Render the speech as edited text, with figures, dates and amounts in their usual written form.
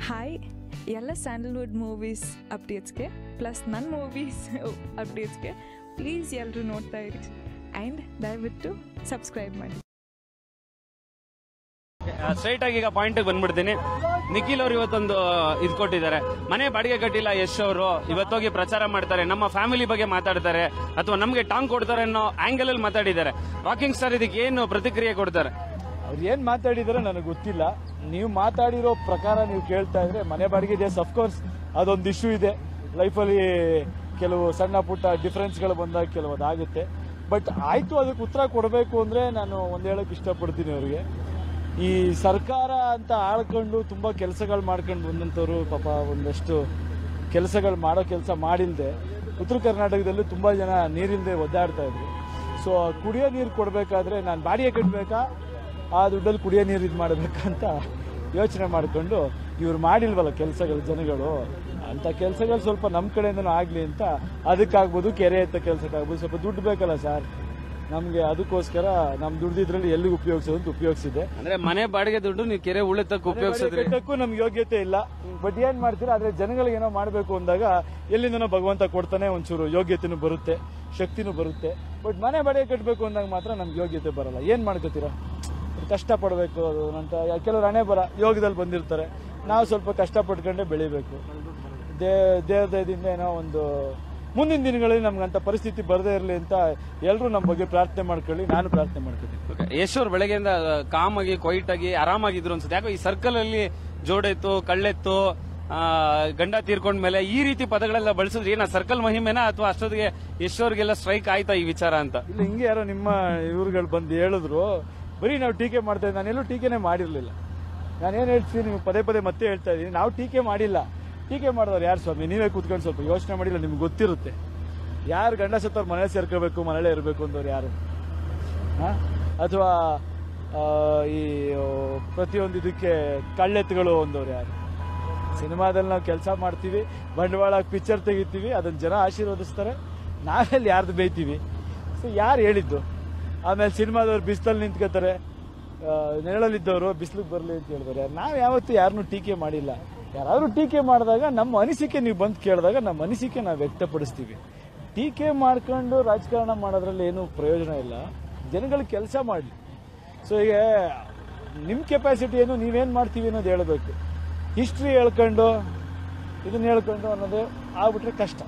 Hi ಎಲ್ಲ Sandalwood movies ಅಪ್ಡೇಟ್ಸ್ಗೆ plus ನನ್ನ movies ಅಪ್ಡೇಟ್ಸ್ಗೆ please ಎಲ್ಲರೂ ನೋಡ್ತಾ ಇರಿ ಆ್ಯಂಡ್ ದಯವಿಟ್ಟು ಸಬ್ಸ್ಕ್ರೈಬ್ ಮಾಡಿ. ಸ್ಟ್ರೈಟ್ ಆಗಿ ಈಗ ಪಾಯಿಂಟ್ ಬಂದ್ಬಿಡ್ತೀನಿ. ನಿಖಿಲ್ ಅವರು ಇವತ್ತೊಂದು ಇದು ಕೊಟ್ಟಿದ್ದಾರೆ, ಮನೆ ಬಾಡಿಗೆ ಕಟ್ಟಿಲ್ಲ ಯಶ್ ಅವರು ಇವತ್ತೋಗಿ ಪ್ರಚಾರ ಮಾಡ್ತಾರೆ, ನಮ್ಮ ಫ್ಯಾಮಿಲಿ ಬಗ್ಗೆ ಮಾತಾಡ್ತಾರೆ ಅಥವಾ ನಮ್ಗೆ ಟಾಂಗ್ ಕೊಡ್ತಾರೆ ಅನ್ನೋ ಆಂಗಲ್ ಅಲ್ಲಿ ಮಾತಾಡಿದ್ದಾರೆ. ರಾಕಿಂಗ್ ಸ್ಟಾರ್ ಇದಕ್ಕೆ ಏನು ಪ್ರತಿಕ್ರಿಯೆ ಕೊಡ್ತಾರೆ? ಅವ್ರು ಏನ್ ಮಾತಾಡಿದಾರೆ ನನಗೆ ಗೊತ್ತಿಲ್ಲ. ನೀವು ಮಾತಾಡಿರೋ ಪ್ರಕಾರ ನೀವು ಕೇಳ್ತಾ ಇದ್ರೆ ಮನೆ ಬಾಡಿಗೆ ಜಸ್ ಅಫ್ಕೋರ್ಸ್ ಅದೊಂದು ಇಶ್ಯೂ ಇದೆ ಲೈಫಲ್ಲಿ. ಕೆಲವು ಸಣ್ಣ ಪುಟ್ಟ ಡಿಫ್ರೆನ್ಸ್ಗಳು ಬಂದಾಗ ಕೆಲವೊಂದಾಗುತ್ತೆ. ಬಟ್ ಆಯ್ತು, ಅದಕ್ಕೆ ಉತ್ತರ ಕೊಡಬೇಕು ಅಂದ್ರೆ ನಾನು ಒಂದು ಹೇಳಕ್ ಇಷ್ಟಪಡ್ತೀನಿ ಅವ್ರಿಗೆ. ಈ ಸರ್ಕಾರ ಅಂತ ಆಳ್ಕೊಂಡು ತುಂಬಾ ಕೆಲಸಗಳು ಮಾಡ್ಕೊಂಡು ಬಂದಂಥವ್ರು ಪಾಪ ಒಂದಷ್ಟು ಕೆಲಸಗಳು ಮಾಡೋ ಕೆಲಸ ಮಾಡಿಲ್ದೆ ಉತ್ತರ ಕರ್ನಾಟಕದಲ್ಲೂ ತುಂಬಾ ಜನ ನೀರಿಲ್ದೆ ಒದ್ದಾಡ್ತಾ ಇದ್ರು. ಸೊ ಕುಡಿಯೋ ನೀರು ಕೊಡಬೇಕಾದ್ರೆ ನಾನು ಬಾಡಿಗೆ ಕಟ್ಟಬೇಕಾ, ಆ ದುಡ್ಡಲ್ಲಿ ಕುಡಿಯೋ ನೀರು ಇದು ಮಾಡಬೇಕಂತ ಯೋಚನೆ ಮಾಡಿಕೊಂಡು ಇವ್ರು ಮಾಡಿಲ್ವಲ್ಲ ಕೆಲಸಗಳು, ಜನಗಳು ಅಂತ ಕೆಲಸಗಳು ಸ್ವಲ್ಪ ನಮ್ಮ ಕಡೆಯಿಂದನೂ ಆಗಲಿ ಅಂತ. ಅದಕ್ಕಾಗ್ಬೋದು, ಕೆರೆ ಎತ್ತ ಕೆಲಸಕ್ಕಾಗ್ಬೋದು, ಸ್ವಲ್ಪ ದುಡ್ಡು ಬೇಕಲ್ಲ ಸರ್ ನಮ್ಗೆ. ಅದಕ್ಕೋಸ್ಕರ ನಮ್ ದುಡ್ದಿದ್ರಲ್ಲಿ ಎಲ್ಲಿಗೆ ಉಪಯೋಗಿಸೋದು ಅಂತ ಉಪಯೋಗಿಸಿದೆ. ಅಂದ್ರೆ ಮನೆ ಬಾಡಿಗೆ ದುಡ್ಡು ನೀವು ಕೆರೆ ಉಳಿತಕ್ಕೆ ಉಪಯೋಗಿಸಿದ್ರೆ ನಮ್ಗೆ ಯೋಗ್ಯತೆ ಇಲ್ಲ. ಬಟ್ ಏನ್ ಮಾಡ್ತೀರಾ, ಆದ್ರೆ ಜನಗಳಿಗೆ ಏನೋ ಮಾಡಬೇಕು ಅಂದಾಗ ಎಲ್ಲಿಂದನೋ ಭಗವಂತ ಕೊಡ್ತಾನೆ, ಒಂಚೂರು ಯೋಗ್ಯತೆನೂ ಬರುತ್ತೆ, ಶಕ್ತಿನೂ ಬರುತ್ತೆ. ಬಟ್ ಮನೆ ಬಾಡಿಗೆ ಕಟ್ಟಬೇಕು ಅಂದಾಗ ಮಾತ್ರ ನಮ್ಗೆ ಯೋಗ್ಯತೆ ಬರಲ್ಲ. ಏನ್ ಮಾಡ್ಕೋತೀರಾ, ಕಷ್ಟ ಪಡಬೇಕು ಅದು ಅಂತ. ಕೆಲವರು ಹಣೆ ಬರ ಯೋಗದಲ್ಲಿ ಬಂದಿರ್ತಾರೆ, ನಾವು ಸ್ವಲ್ಪ ಕಷ್ಟ ಪಟ್ಕೊಂಡೇ ಬೆಳಿಬೇಕು. ದೇವದಯದಿಂದ ಏನೋ ಒಂದು ಮುಂದಿನ ದಿನಗಳಲ್ಲಿ ನಮ್ಗಂತ ಪರಿಸ್ಥಿತಿ ಬರದೇ ಇರಲಿ ಅಂತ ಎಲ್ಲರೂ ನಮ್ಮ ಬಗ್ಗೆ ಪ್ರಾರ್ಥನೆ ಮಾಡ್ಕೊಳ್ಳಿ. ನಾನು ಪ್ರಾರ್ಥನೆ ಮಾಡ್ಕೊತೀನಿ. ಯಶ್ ಅವ್ರು ಬೆಳಗ್ಗೆಯಿಂದ ಕಾಮಾಗಿ ಕ್ವೈಟ್ ಆಗಿ ಆರಾಮಾಗಿದ್ರು ಅನ್ಸುತ್ತೆ. ಯಾಕೋ ಈ ಸರ್ಕಲ್ ಅಲ್ಲಿ ಜೋಡೆತ್ತು, ಕಳ್ಳೆತ್ತು, ಗಂಡ ತೀರ್ಕೊಂಡ್ಮೇಲೆ ಈ ರೀತಿ ಪದಗಳೆಲ್ಲ ಬಳಸಿದ್ರೆ ಏನ ಸರ್ಕಲ್ ಮಹಿಮೆನಾ ಅಥವಾ ಅಷ್ಟೊತ್ತಿಗೆ ಯಶ್ ಅವ್ರಿಗೆಲ್ಲ ಸ್ಟ್ರೈಕ್ ಆಯ್ತಾ ಈ ವಿಚಾರ ಅಂತ? ಇಲ್ಲ, ಹಿಂಗೆ ಯಾರೋ ನಿಮ್ಮ ಇವ್ರುಗಳು ಬಂದು ಹೇಳಿದ್ರು, ಬರೀ ನಾವು ಟೀಕೆ ಮಾಡ್ತಾ ಇದ್ದೀವಿ. ನಾನೆಲ್ಲೂ ಟೀಕೆನೇ ಮಾಡಿರ್ಲಿಲ್ಲ. ನಾನೇನು ಹೇಳ್ತೀನಿ ನೀವು ಪದೇ ಪದೇ ಮತ್ತೆ ಹೇಳ್ತಾ ಇದ್ದೀನಿ, ನಾವು ಟೀಕೆ ಮಾಡಿಲ್ಲ. ಟೀಕೆ ಮಾಡಿದವ್ರು ಯಾರು ಸ್ವಾಮಿ? ನೀವೇ ಕೂತ್ಕೊಂಡು ಸ್ವಲ್ಪ ಯೋಚನೆ ಮಾಡಿಲ್ಲ, ನಿಮ್ಗೆ ಗೊತ್ತಿರುತ್ತೆ ಯಾರು ಗಂಡ ಸತ್ತವ್ರು ಮನೇಲಿ ಸೇರ್ಕೋಬೇಕು, ಮನೇಲೇ ಇರಬೇಕು ಅಂದವ್ರು ಯಾರು? ಅಥವಾ ಈ ಪ್ರತಿಯೊಂದು ಇದಕ್ಕೆ ಕಳ್ಳೆತ್ತುಗಳು ಅಂದವ್ರು ಯಾರು? ಸಿನಿಮಾದಲ್ಲಿ ನಾವು ಕೆಲಸ ಮಾಡ್ತೀವಿ, ಬಂಡವಾಳ ಪಿಕ್ಚರ್ ತೆಗಿತೀವಿ, ಅದನ್ನ ಜನ ಆಶೀರ್ವದಿಸ್ತಾರೆ, ನಾವೆಲ್ಲಿ ಯಾರ್ದು ಬೇಯ್ತೀವಿ? ಸೊ ಯಾರು ಹೇಳಿದ್ದು? ಆಮೇಲೆ ಸಿನಿಮಾದವ್ರು ಬಿಸಿಲಲ್ಲಿ ನಿಂತ್ಕೋತಾರೆ, ನೆರಳಲ್ಲಿದ್ದವರು ಬಿಸಿಲಿಗೆ ಬರಲಿ ಅಂತ ಹೇಳಿದ್ರೆ ನಾವು ಯಾವತ್ತೂ ಯಾರನ್ನೂ ಟೀಕೆ ಮಾಡಿಲ್ಲ. ಯಾರಾದ್ರೂ ಟೀಕೆ ಮಾಡಿದಾಗ ನಮ್ಮ ಅನಿಸಿಕೆ ನೀವು ಬಂದು ಕೇಳಿದಾಗ ನಮ್ಮ ಅನಿಸಿಕೆ ನಾವು ವ್ಯಕ್ತಪಡಿಸ್ತೀವಿ. ಟೀಕೆ ಮಾಡ್ಕೊಂಡು ರಾಜಕಾರಣ ಮಾಡೋದ್ರಲ್ಲಿ ಏನು ಪ್ರಯೋಜನ ಇಲ್ಲ. ಜನಗಳಿಗೆ ಕೆಲಸ ಮಾಡಲಿ. ಸೊ ಈಗ ನಿಮ್ಮ ಕೆಪಾಸಿಟಿ ಏನು, ನೀವೇನು ಮಾಡ್ತೀವಿ ಅನ್ನೋದು ಹೇಳಬೇಕು. ಹಿಸ್ಟ್ರಿ ಹೇಳ್ಕೊಂಡು ಇದನ್ನ ಹೇಳ್ಕೊಂಡು ಅನ್ನೋದು ಆಗ್ಬಿಟ್ರೆ ಕಷ್ಟ.